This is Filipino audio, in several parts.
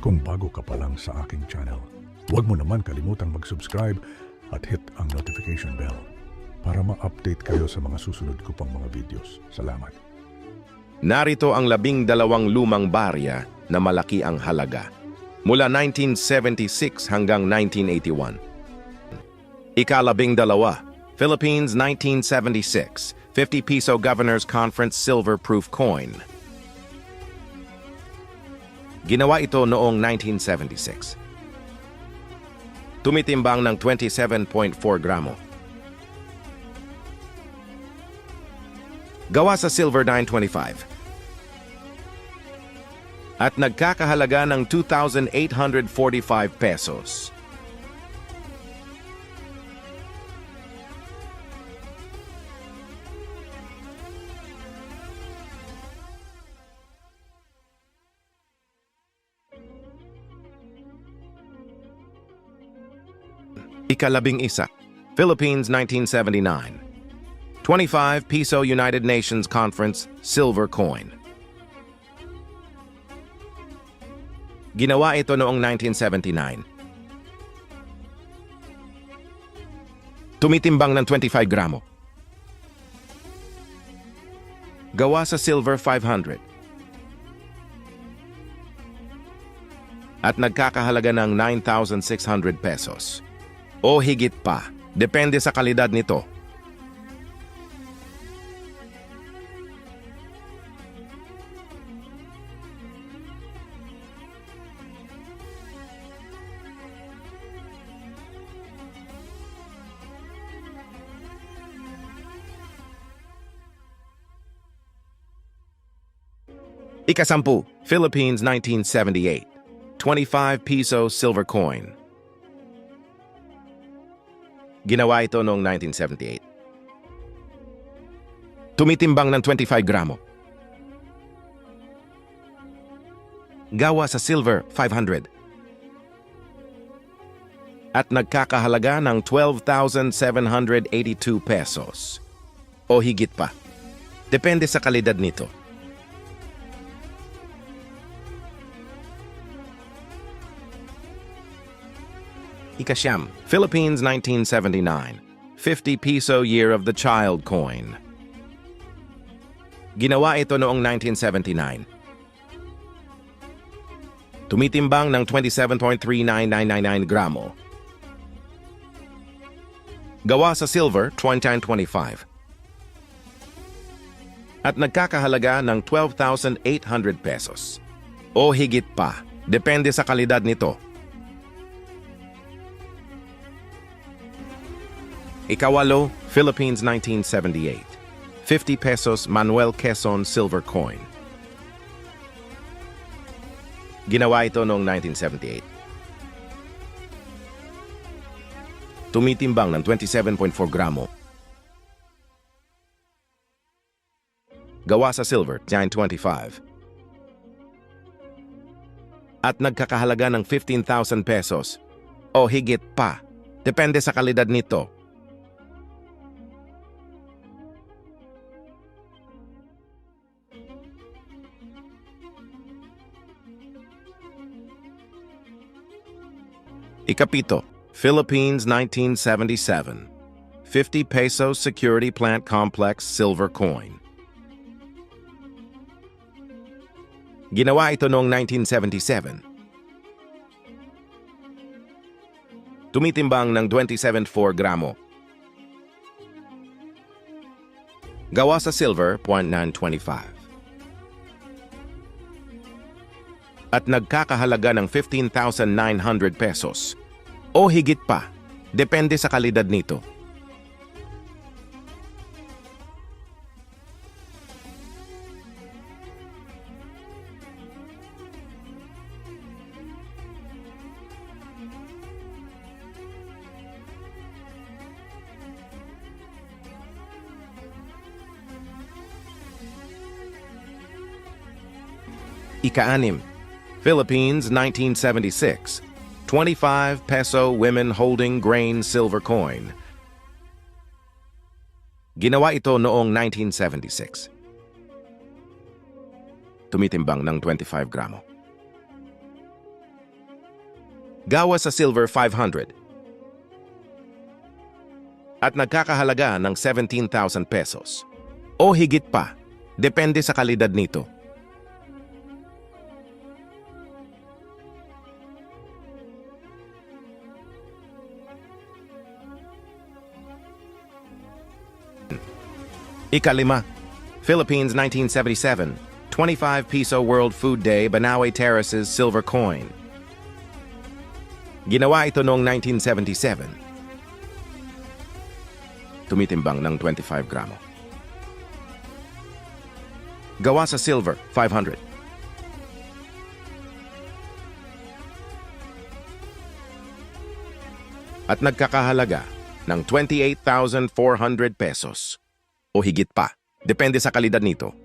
Kung bago ka pa lang sa aking channel, huwag mo naman kalimutang mag-subscribe at hit ang notification bell para ma-update kayo sa mga susunod ko pang mga videos. Salamat. Narito ang 12 lumang barya na malaki ang halaga. Mula 1976 hanggang 1981. Ika-12, Philippines 1976, 50 Peso Governor's Conference Silver Proof Coin. Ginawa ito noong 1976. Tumitimbang ng 27.4 gramo. Gawa sa silver 925. At nagkakahalaga ng 2,845 pesos. Ika-11, Philippines 1979, 25 Peso United Nations Conference Silver Coin. Ginawa ito noong 1979. Tumitimbang ng 25 gramo. Gawa sa silver 500. At nagkakahalaga ng 9,600 pesos. O higit pa, depende sa kalidad nito. Ika-10, Philippines 1978, 25 Peso Silver Coin. Ginawa ito noong 1978. Tumitimbang ng 25 gramo. Gawa sa silver 500. At nagkakahalaga ng 12,782 pesos. O higit pa. Depende sa kalidad nito. Ika-10, Philippines 1979, 50 Peso Year of the Child Coin. Ginawa ito noong 1979. Tumitimbang ng 27.39999 gramo. Gawa sa silver 2925. At nagkakahalaga ng 12,800 pesos. O higit pa, depende sa kalidad nito. Ika-8, Philippines 1978, 50 Pesos Manuel Quezon Silver Coin. Ginawa ito noong 1978. Tumitimbang ng 27.4 gramo. Gawa sa silver 925. At nagkakahalaga ng 15,000 pesos o higit pa, depende sa kalidad nito. Ika-7, Philippines 1977, 50 Peso Security Plant Complex Silver Coin. Ginawa ito noong 1977. Tumitimbang ng 27.4 gramo. Gawa sa silver 0.925. At nagkakahalaga ng 15,900 pesos o higit pa, depende sa kalidad nito. Ika-6, Philippines 1976, 25 Peso Women Holding Grain Silver Coin. Ginawa ito noong 1976. Tumitimbang ng 25 gramo. gawa sa silver 500 at nagkakahalaga ng 17,000 pesos o higit pa, depende sa kalidad nito. Ikalima, Philippines 1977, 25 Piso World Food Day, Banawe Terraces Silver Coin. Ginawa ito noong 1977. Tumitimbang ng 25 gramo. Gawa sa silver, 500. At nagkakahalaga ng 28,400 pesos o higit pa. Depende sa kalidad nito.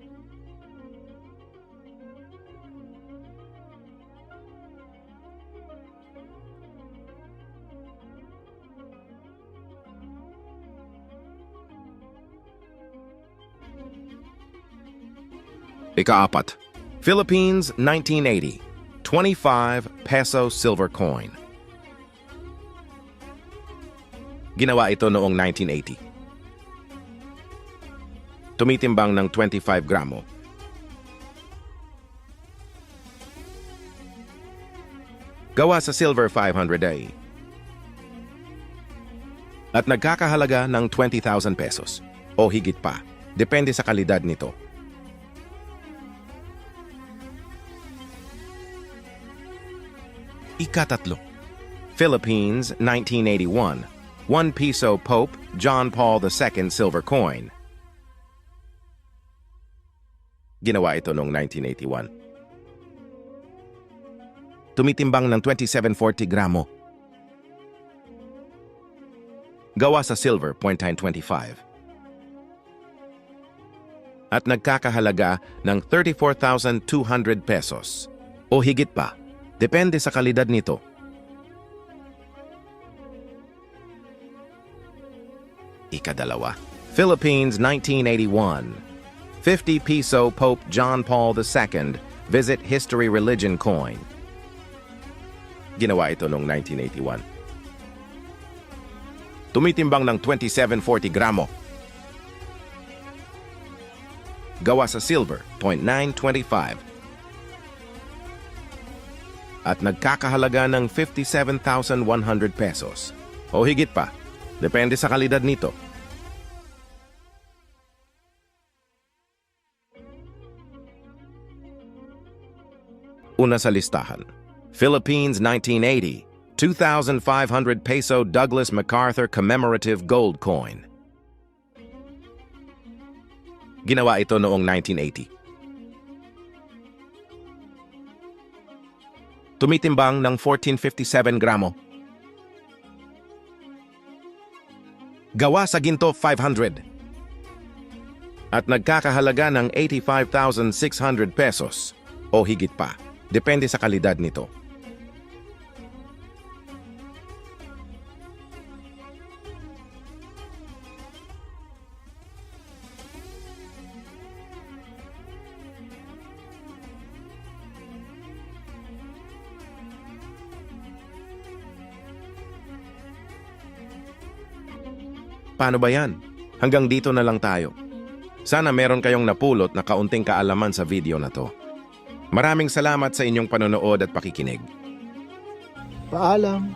Ikaapat, Philippines 1980, 25 peso silver coin. Ginawa ito noong 1980. Tumitimbang ng 25 gramo. Gawa sa silver 500 at nagkakahalaga ng 20,000 pesos o higit pa. Depende sa kalidad nito. Ikatatlo, Philippines 1981, 1 Piso Pope John Paul II silver coin. Ginawa ito noong 1981. Tumitimbang ng 2740 gramo. Gawa sa silver 0.925. At nagkakahalaga ng 34,200 pesos o higit pa. Depende sa kalidad nito. Ikadalawa, Philippines 1981, 50 Piso Pope John Paul II Visit History Religion Coin. Ginawa ito noong 1981. Tumitimbang ng 2740 gramo. Gawa sa silver, 0.925. At nagkakahalaga ng 57,100 pesos o higit pa. Depende sa kalidad nito. Una sa listahan, Philippines 1980, 2,500 peso Douglas MacArthur Commemorative Gold Coin. Ginawa ito noong 1980. Tumitimbang ng 1457 gramo. Gawa sa ginto 500. At nagkakahalaga ng 85,600 pesos o higit pa. Depende sa kalidad nito. Paano ba yan? Hanggang dito na lang tayo. Sana meron kayong napulot na kaunting kaalaman sa video na to. Maraming salamat sa inyong panonood at pakikinig. Paalam!